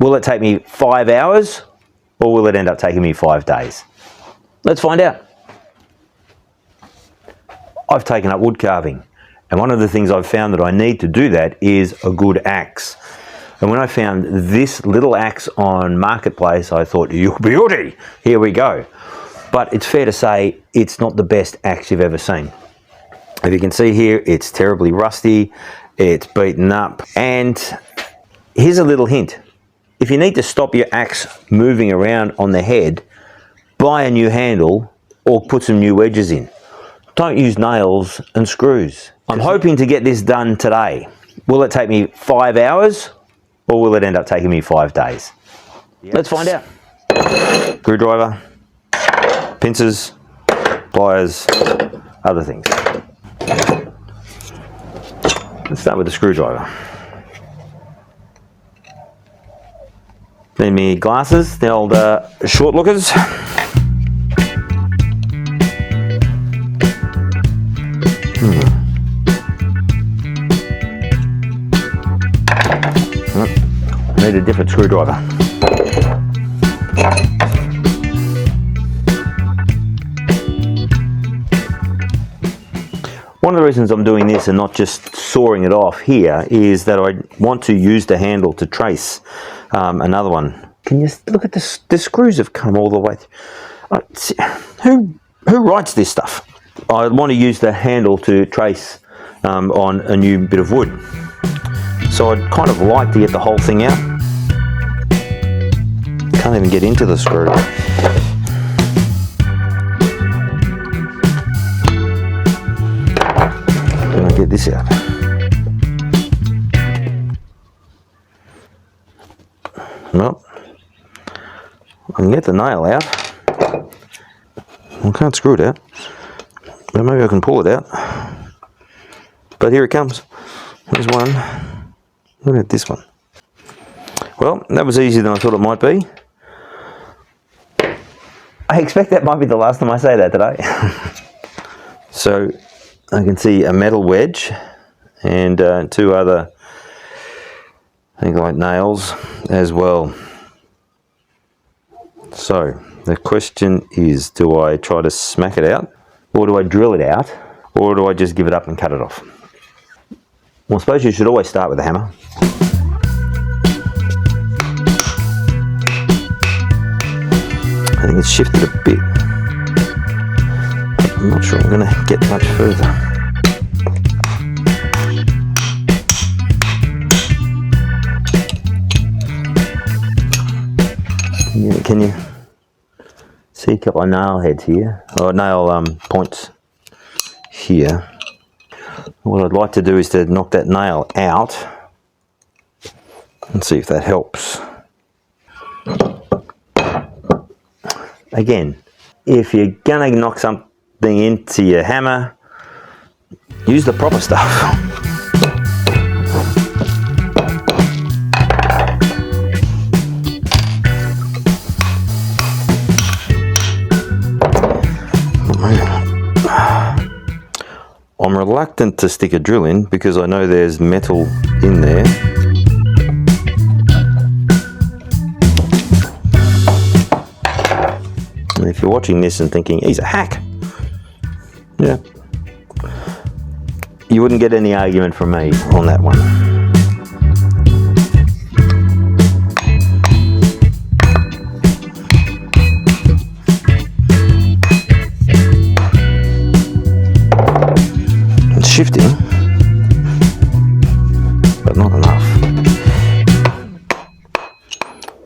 Will it take me 5 hours or will it end up taking me 5 days? Let's find out. I've taken up wood carving, and one of the things I've found that I need to do that is a good axe. And when I found this little axe on Marketplace, I thought, you beauty, here we go. But it's fair to say it's not the best axe you've ever seen. If you can see here, it's terribly rusty, it's beaten up. And here's a little hint. If you need to stop your axe moving around on the head, buy a new handle or put some new wedges in. Don't use nails and screws. I'm hoping to get this done today. Will it take me 5 hours or will it end up taking me 5 days? Let's find out. Screwdriver, pincers, pliers, other things. Let's start with the screwdriver. Need me glasses, the old short lookers. Need a different screwdriver. One of the reasons I'm doing this and not just sawing it off here is that I want to use the handle to trace another one. Can you look at this? The screws have come all the way through. Who writes this stuff? I want to use the handle to trace on a new bit of wood. So I'd kind of like to get the whole thing out. Can't even get into the screw. Can I get this out? Nope. I can get the nail out. I can't screw it out. But maybe I can pull it out. But here it comes. There's one. What about this one? Well, that was easier than I thought it might be. I expect that might be the last time I say that today. So I can see a metal wedge and two other things like nails as well. So the question is, do I try to smack it out, or do I drill it out, or do I just give it up and cut it off? Well, I suppose you should always start with a hammer. I think it's shifted a bit. I'm not sure I'm going to get much further. Can you see a couple of nail heads here, or nail points here? What I'd like to do is to knock that nail out and see if that helps. Again, if you're gonna knock something into your hammer, use the proper stuff. I'm reluctant to stick a drill in because I know there's metal in there. And if you're watching this and thinking, he's a hack, yeah, you wouldn't get any argument from me on that one. It's shifting, but not enough.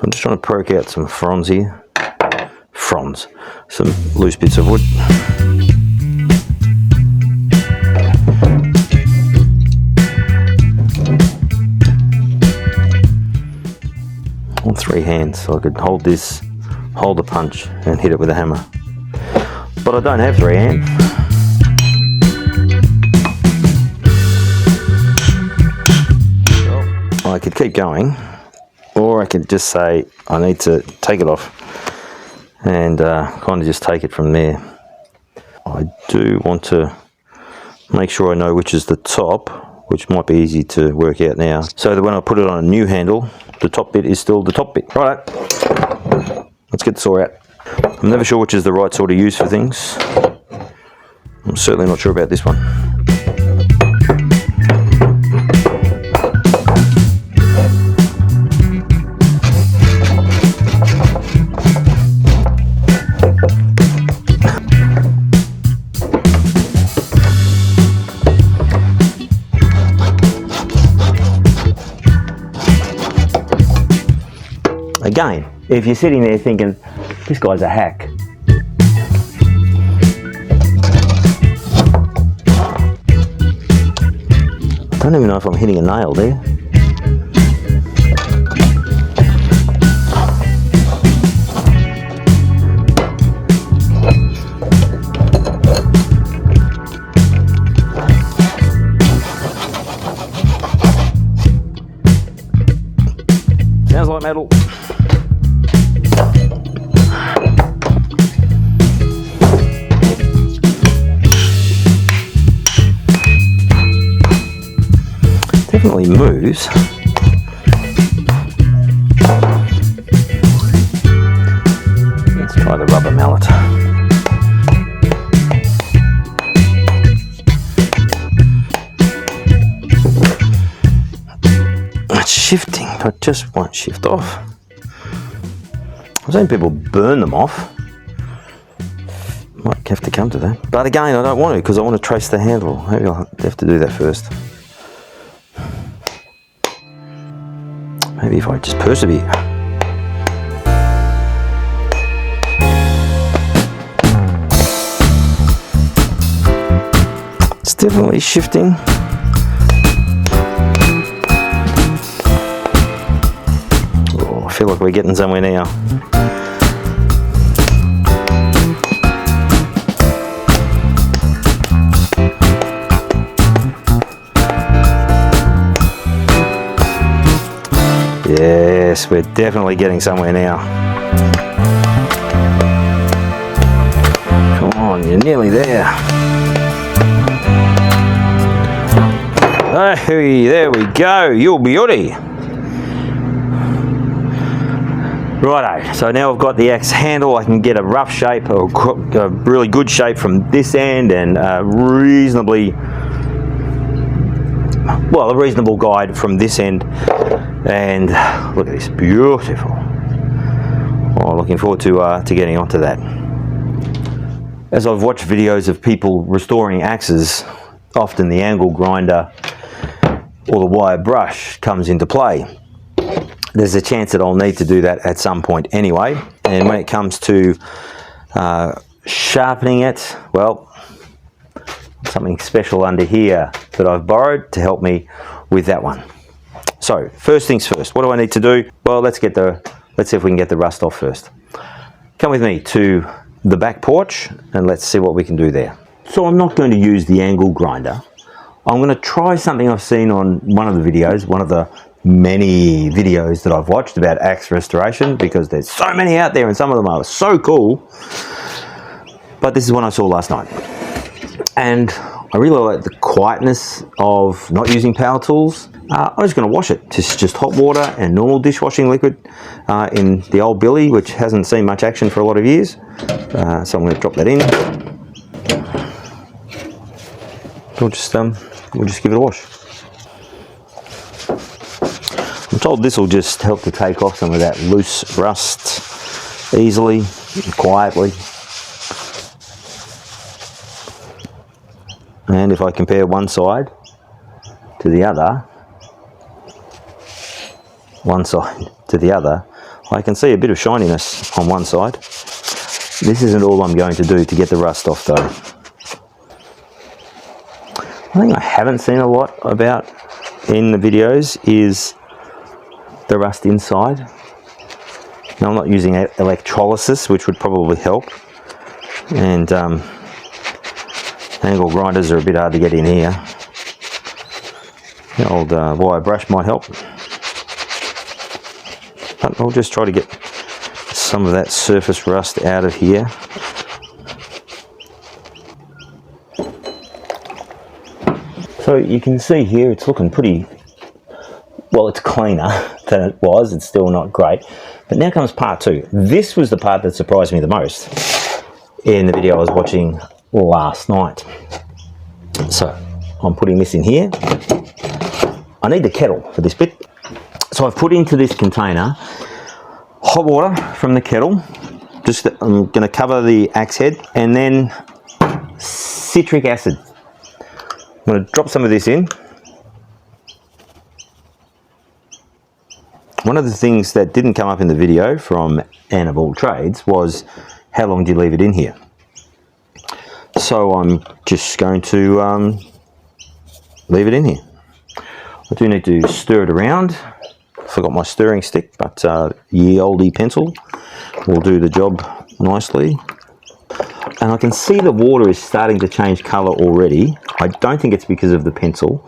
I'm just trying to poke out some fronds here. Some loose bits of wood. On 3 hands, so I could hold this, hold the punch and hit it with a hammer. But I don't have 3 hands. Well, I could keep going, or I could just say I need to take it off and kind of just take it from there. I do want to make sure I know which is the top, which might be easy to work out now. So that when I put it on a new handle, the top bit is still the top bit. Right, let's get the saw out. I'm never sure which is the right saw to use for things. I'm certainly not sure about this one. Again, if you're sitting there thinking, this guy's a hack, I don't even know if I'm hitting a nail there. Sounds like metal. Definitely moves. Let's try the rubber mallet. It's shifting, but it just won't shift off. I've seen people burn them off. Might have to come to that. But again, I don't want to because I want to trace the handle. Maybe I'll have to do that first. Maybe if I just persevere. It's definitely shifting. Oh, I feel like we're getting somewhere now. Yes, we're definitely getting somewhere now. Come on, you're nearly there. Hey, there we go, you'll beauty. Righto, so now I've got the axe handle. I can get a rough shape, or a really good shape from this end, and a reasonable guide from this end. And look at this, beautiful. Oh, looking forward to getting onto that. As I've watched videos of people restoring axes, often the angle grinder or the wire brush comes into play. There's a chance that I'll need to do that at some point anyway. And when it comes to sharpening it, well, something special under here that I've borrowed to help me with that one. So first things first, what do I need to do? Well, let's see if we can get the rust off first. Come with me to the back porch and let's see what we can do there. So I'm not going to use the angle grinder. I'm going to try something I've seen on one of the videos, one of the many videos that I've watched about axe restoration, because there's so many out there and some of them are so cool. But this is one I saw last night. And I really like the quietness of not using power tools. I'm just going to wash it. This is just hot water and normal dishwashing liquid in the old billy, which hasn't seen much action for a lot of years. So I'm going to drop that in. We'll just give it a wash. I'm told this will just help to take off some of that loose rust easily and quietly. And if I compare one side to the other, I can see a bit of shininess on one side. This isn't all I'm going to do to get the rust off though. One thing I haven't seen a lot about in the videos is the rust inside. Now I'm not using electrolysis, which would probably help. And angle grinders are a bit hard to get in here. The old wire brush might help. But I'll just try to get some of that surface rust out of here. So you can see here it's looking pretty, well, it's cleaner than it was. It's still not great. But now comes part two. This was the part that surprised me the most in the video I was watching last night. So I'm putting this in here. I need the kettle for this bit. So I've put into this container hot water from the kettle. Just I'm going to cover the axe head, and then citric acid. I'm going to drop some of this in. One of the things that didn't come up in the video from Anne of all trades was how long do you leave it in here? So I'm just going to leave it in here. I do need to stir it around. Forgot my stirring stick, but ye olde pencil will do the job nicely. And I can see the water is starting to change colour already. I don't think it's because of the pencil.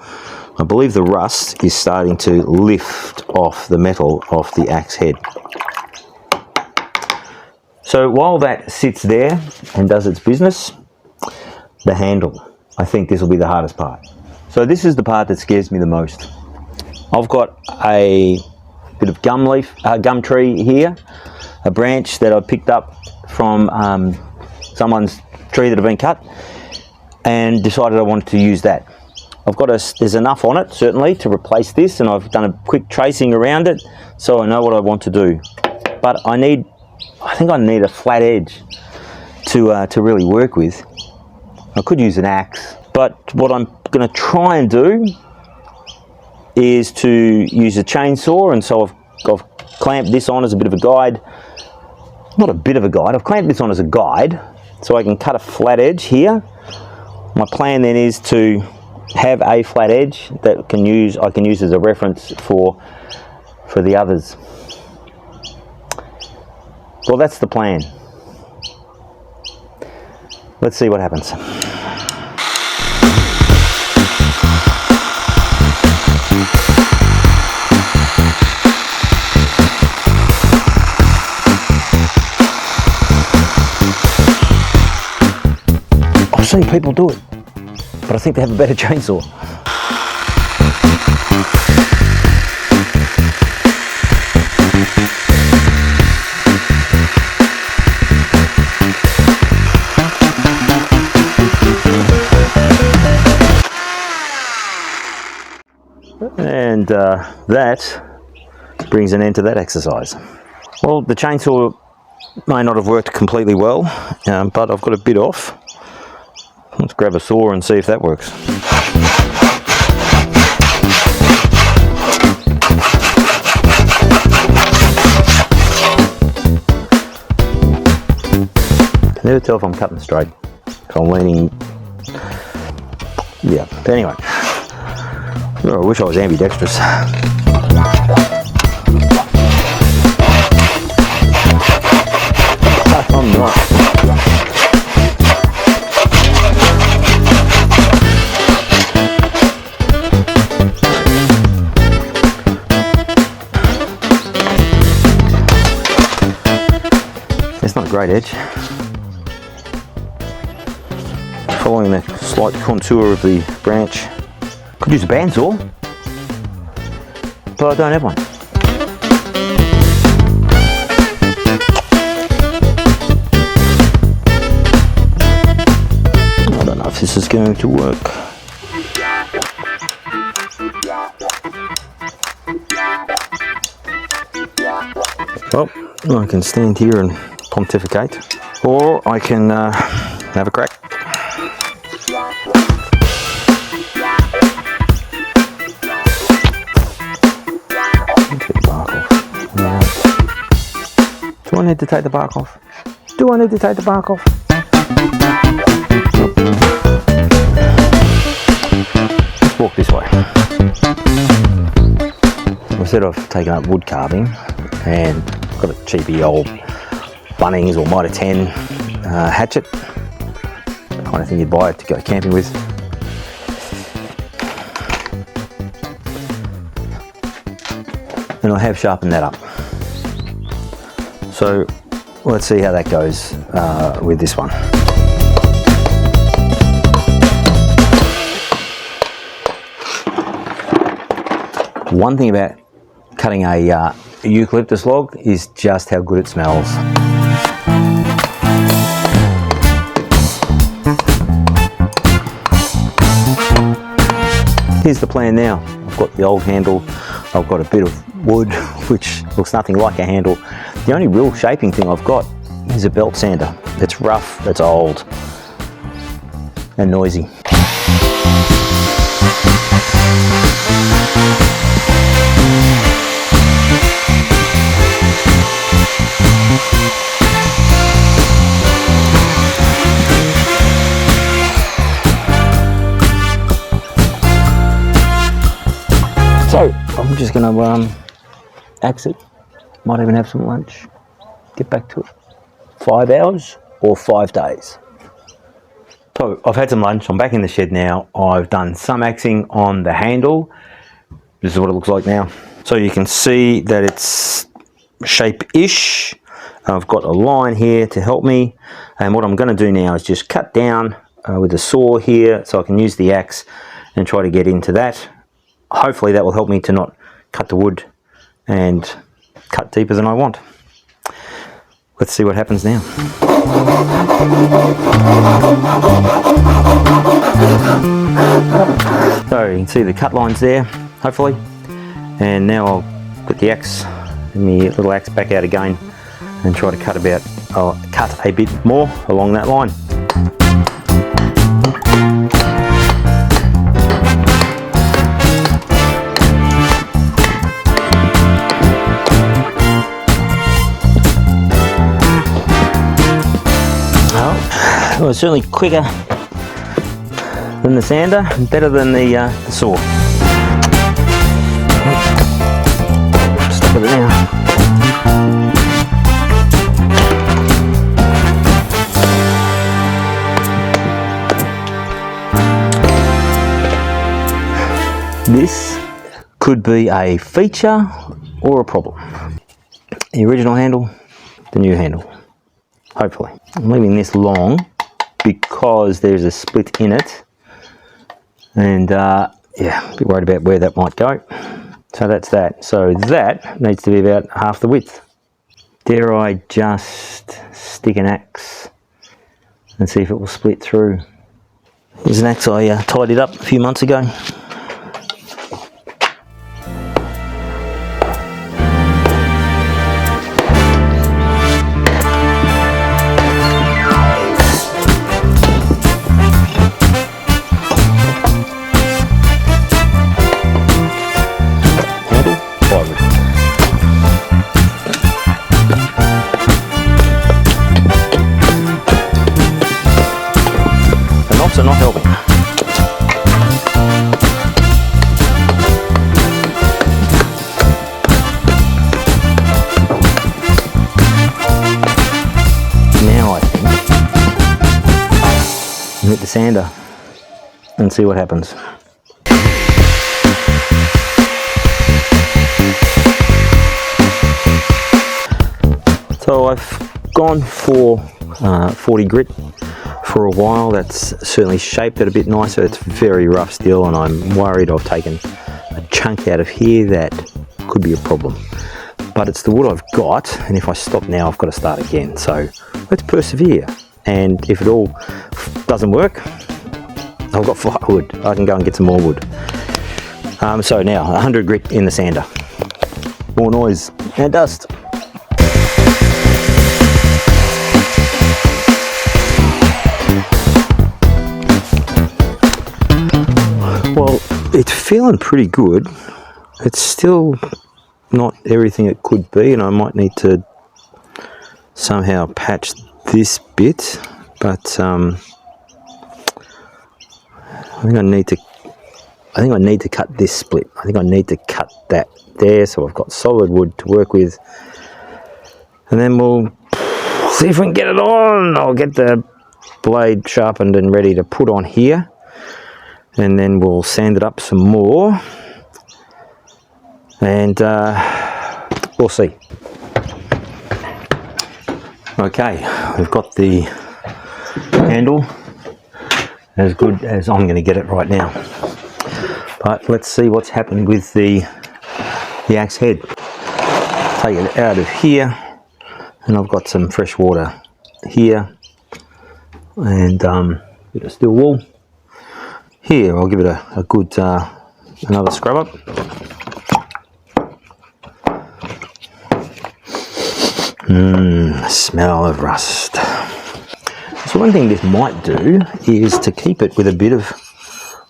I believe the rust is starting to lift off the metal off the axe head. So while that sits there and does its business, the handle. I think this will be the hardest part. So this is the part that scares me the most. I've got a bit of gum tree here, a branch that I picked up from someone's tree that had been cut, and decided I wanted to use that. There's enough on it certainly to replace this, and I've done a quick tracing around it, so I know what I want to do. But I think I need a flat edge to really work with. I could use an axe, but what I'm going to try and do is to use a chainsaw, and so I've clamped this on as a bit of a guide. Not a bit of a guide, I've clamped this on as a guide so I can cut a flat edge here. My plan then is to have a flat edge that I can use as a reference for the others. Well, that's the plan. Let's see what happens. I've seen people do it, but I think they have a better chainsaw. And that brings an end to that exercise. Well, the chainsaw may not have worked completely well, but I've got a bit off. Let's grab a saw and see if that works. I can never tell if I'm cutting straight. If I'm leaning, yeah. But anyway, I wish I was ambidextrous. I'm not. It's not a great edge. Following the slight contour of the branch. Could use a bandsaw, but I don't have one. I don't know if this is going to work. Well, I can stand here and pontificate, or I can have a crack. Do I need to take the bark off? Do I need to take the bark off? Let's walk this way. I said I've taken up wood carving, and I've got a cheapy old Bunnings or Mitre 10 hatchet. The kind of thing you'd buy to go camping with. And I have sharpened that up. So let's see how that goes with this one. One thing about cutting a eucalyptus log is just how good it smells. Here's the plan now. I've got the old handle, I've got a bit of wood which looks nothing like a handle. The only real shaping thing I've got is a belt sander. It's rough, it's old and noisy. So I'm just going to axe it, might even have some lunch, get back to it. 5 hours or 5 days. So I've had some lunch, I'm back in the shed now. I've done some axing on the handle. This is what it looks like now. So you can see that it's shape-ish. I've got a line here to help me, and what I'm going to do now is just cut down with a saw here so I can use the axe and try to get into that. Hopefully that will help me to not cut the wood and cut deeper than I want. Let's see what happens now. So you can see the cut lines there, hopefully. And now I'll put the axe and the little axe back out again and try to cut a bit more along that line. Well, it's certainly quicker than the sander and better than the saw. Stuck with it now. This could be a feature or a problem. The original handle, the new handle. Hopefully. I'm leaving this long because there's a split in it, and yeah, a bit worried about where that might go. So that's that. So that needs to be about half the width. Dare I just stick an axe and see if it will split through? Here's an axe I tidied up a few months ago. So not helping. Now I think I'll hit the sander and see what happens. So I've gone for 40 grit for a while. That's certainly shaped it a bit nicer. It's very rough still, and I'm worried I've taken a chunk out of here that could be a problem. But it's the wood I've got, and if I stop now I've got to start again. So let's persevere, and if it all doesn't work, I've got firewood. I can go and get some more wood. So now 100 grit in the sander. More noise and dust. Well, it's feeling pretty good. It's still not everything it could be, and I might need to somehow patch this bit, but I think I need to cut this split. I think I need to cut that there, so I've got solid wood to work with, and then we'll see if we can get it on. I'll get the blade sharpened and ready to put on here, and then we'll sand it up some more, and we'll see. Okay, we've got the handle as good as I'm going to get it right now, but let's see what's happened with the the axe head. Take it out of here, and I've got some fresh water here, and bit of steel wool. Here, I'll give it a good another scrub up. Smell of rust. So one thing this might do is to keep it with a bit of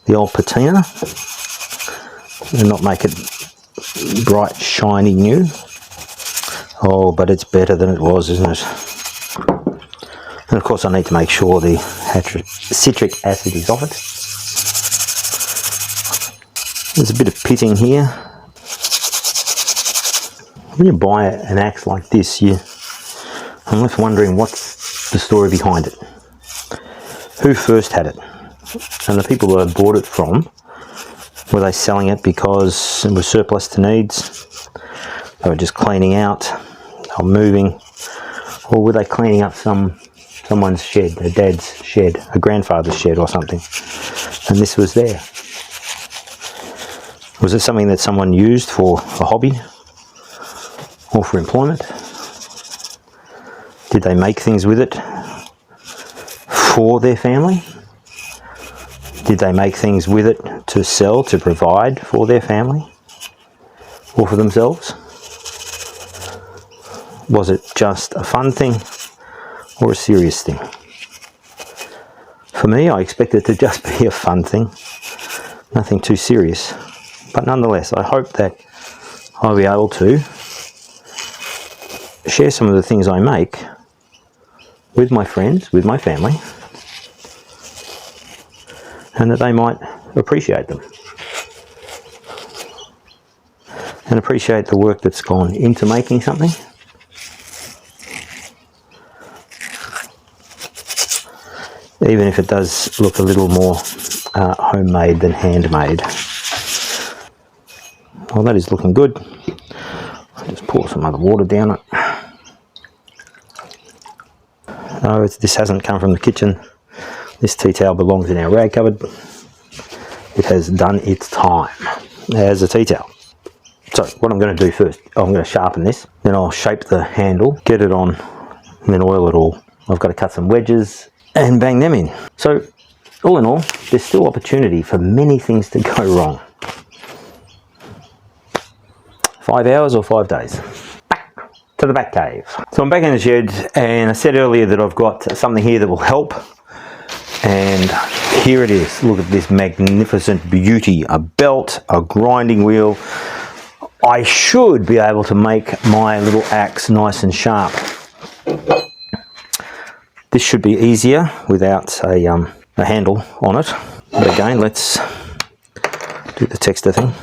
the old patina and not make it bright, shiny new. Oh, but it's better than it was, isn't it? And of course I need to make sure the citric acid is off it. There's a bit of pitting here. When you buy an axe like this, I'm left wondering what's the story behind it. Who first had it? And the people that I bought it from, were they selling it because it was surplus to needs? They were just cleaning out, or moving, or were they cleaning up someone's shed, a dad's shed, a grandfather's shed or something, and this was there? Was it something that someone used for a hobby or for employment? Did they make things with it for their family? Did they make things with it to sell, to provide for their family or for themselves? Was it just a fun thing or a serious thing? For me, I expect it to just be a fun thing, nothing too serious. But nonetheless, I hope that I'll be able to share some of the things I make with my friends, with my family, and that they might appreciate them and appreciate the work that's gone into making something. Even if it does look a little more homemade than handmade. Well, that is looking good. I'll just pour some other water down it. No, this hasn't come from the kitchen. This tea towel belongs in our rag cupboard. It has done its time as a tea towel. So what I'm going to do first, I'm going to sharpen this, then I'll shape the handle, get it on, and then oil it all. I've got to cut some wedges and bang them in. So all in all, there's still opportunity for many things to go wrong. 5 hours or 5 days. Back to the back cave. So I'm back in the shed, and I said earlier that I've got something here that will help. And here it is. Look at this magnificent beauty. A belt, a grinding wheel. I should be able to make my little axe nice and sharp. This should be easier without a handle on it. But again, let's do the texture thing.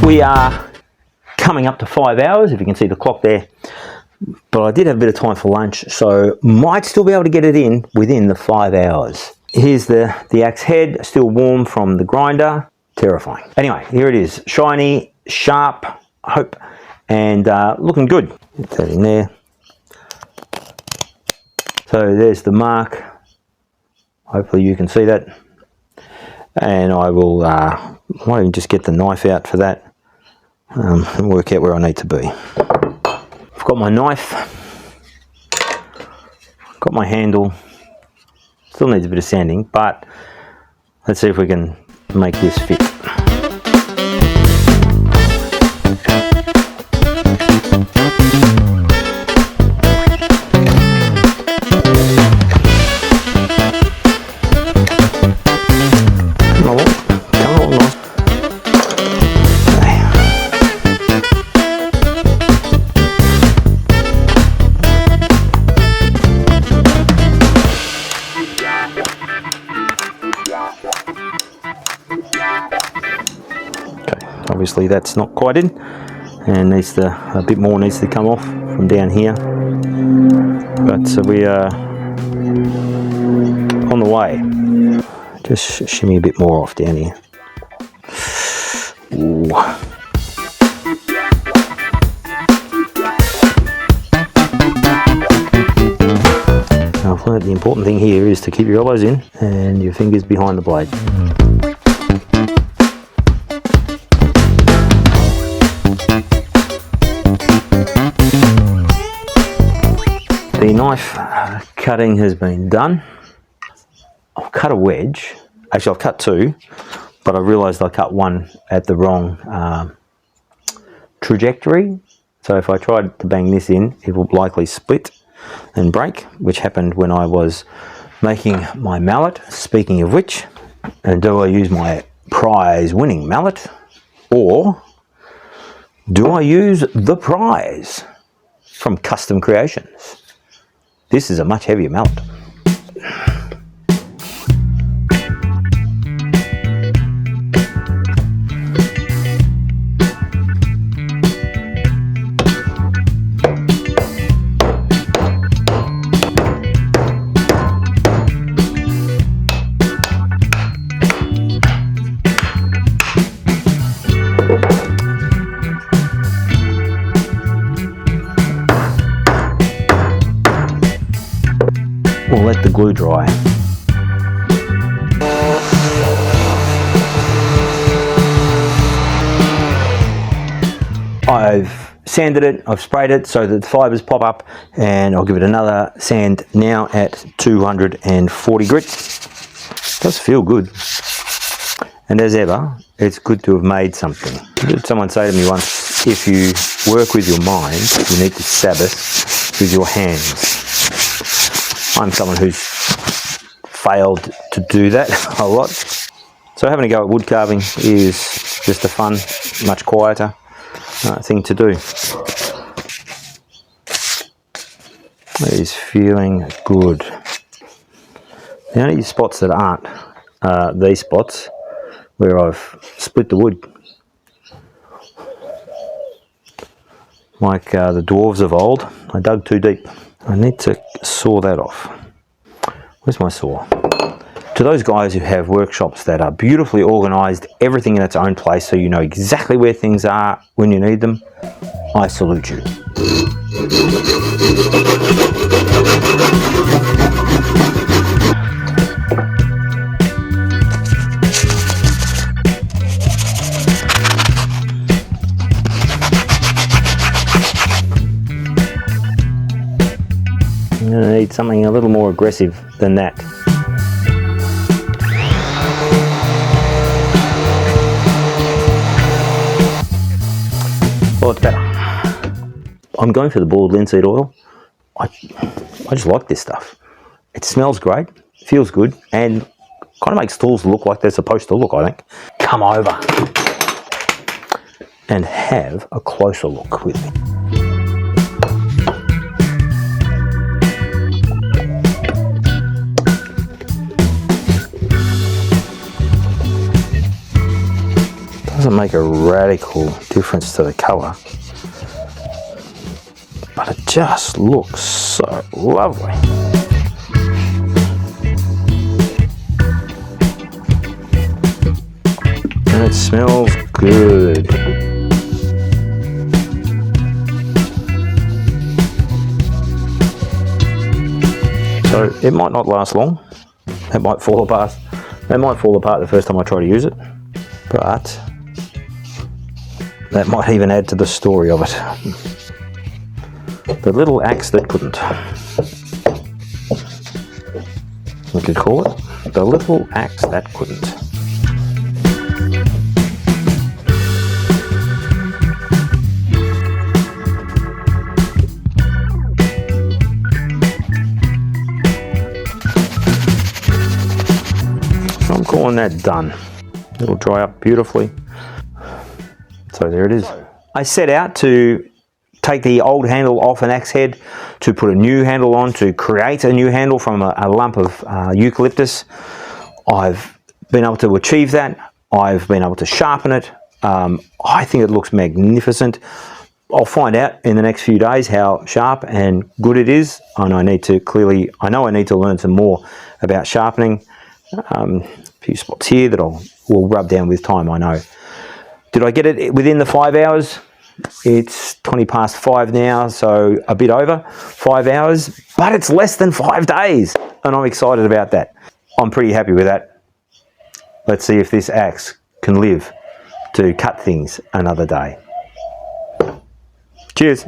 We are coming up to 5 hours, if you can see the clock there, but I did have a bit of time for lunch, so might still be able to get it in within the 5 hours. Here's the axe head, still warm from the grinder. Terrifying. Anyway, here it is, shiny, sharp, I hope, and looking good. Get that in there. So there's the mark. Hopefully you can see that. And I will, might even just get the knife out for that. And work out where I need to be. I've got my knife, got my handle, still needs a bit of sanding, but let's see if we can make this fit. Obviously that's not quite in, and a bit more needs to come off from down here, but we are on the way. Just shimmy a bit more off down here. Ooh. I've learned the important thing here is to keep your elbows in and your fingers behind the blade. The knife cutting has been done. I've cut a wedge. Actually, I've cut two, but I realised I cut one at the wrong trajectory. So if I tried to bang this in, it will likely split and break, which happened when I was making my mallet. Speaking of which, and do I use my prize winning mallet, or do I use the prize from Custom Creations? This is a much heavier mallet. We'll let the glue dry. I've sanded it, I've sprayed it so that the fibres pop up, and I'll give it another sand now at 240 grit. It does feel good. And as ever, it's good to have made something. Someone say to me once, if you work with your mind, you need to Sabbath with your hands. I'm someone who's failed to do that a lot. So having a go at wood carving is just a fun, much quieter thing to do. It is feeling good. The only spots that aren't these spots where I've split the wood. Like the dwarves of old, I dug too deep. I need to saw that off. Where's my saw? To those guys who have workshops that are beautifully organised, everything in its own place so you know exactly where things are when you need them, I salute you. I'm going to need something a little more aggressive than that. Well, it's better. I'm going for the boiled linseed oil. I just like this stuff. It smells great, feels good, and kind of makes tools look like they're supposed to look, I think. Come over and have a closer look with me. Doesn't make a radical difference to the colour, but it just looks so lovely. And it smells good. So it might not last long. It might fall apart. It might fall apart the first time I try to use it, but that might even add to the story of it. The little axe that couldn't. We could call it the little axe that couldn't. So I'm calling that done. It'll dry up beautifully. So there it is. I set out to take the old handle off an axe head, to put a new handle on, to create a new handle from a lump of eucalyptus. I've been able to achieve that. I've been able to sharpen it. I think it looks magnificent. I'll find out in the next few days how sharp and good it is. And I know I need to learn some more about sharpening. A few spots here that will rub down with time, I know. Did I get it within the 5 hours? It's 20 past 5 now, so a bit over 5 hours, but it's less than 5 days, and I'm excited about that. I'm pretty happy with that. Let's see if this axe can live to cut things another day. Cheers.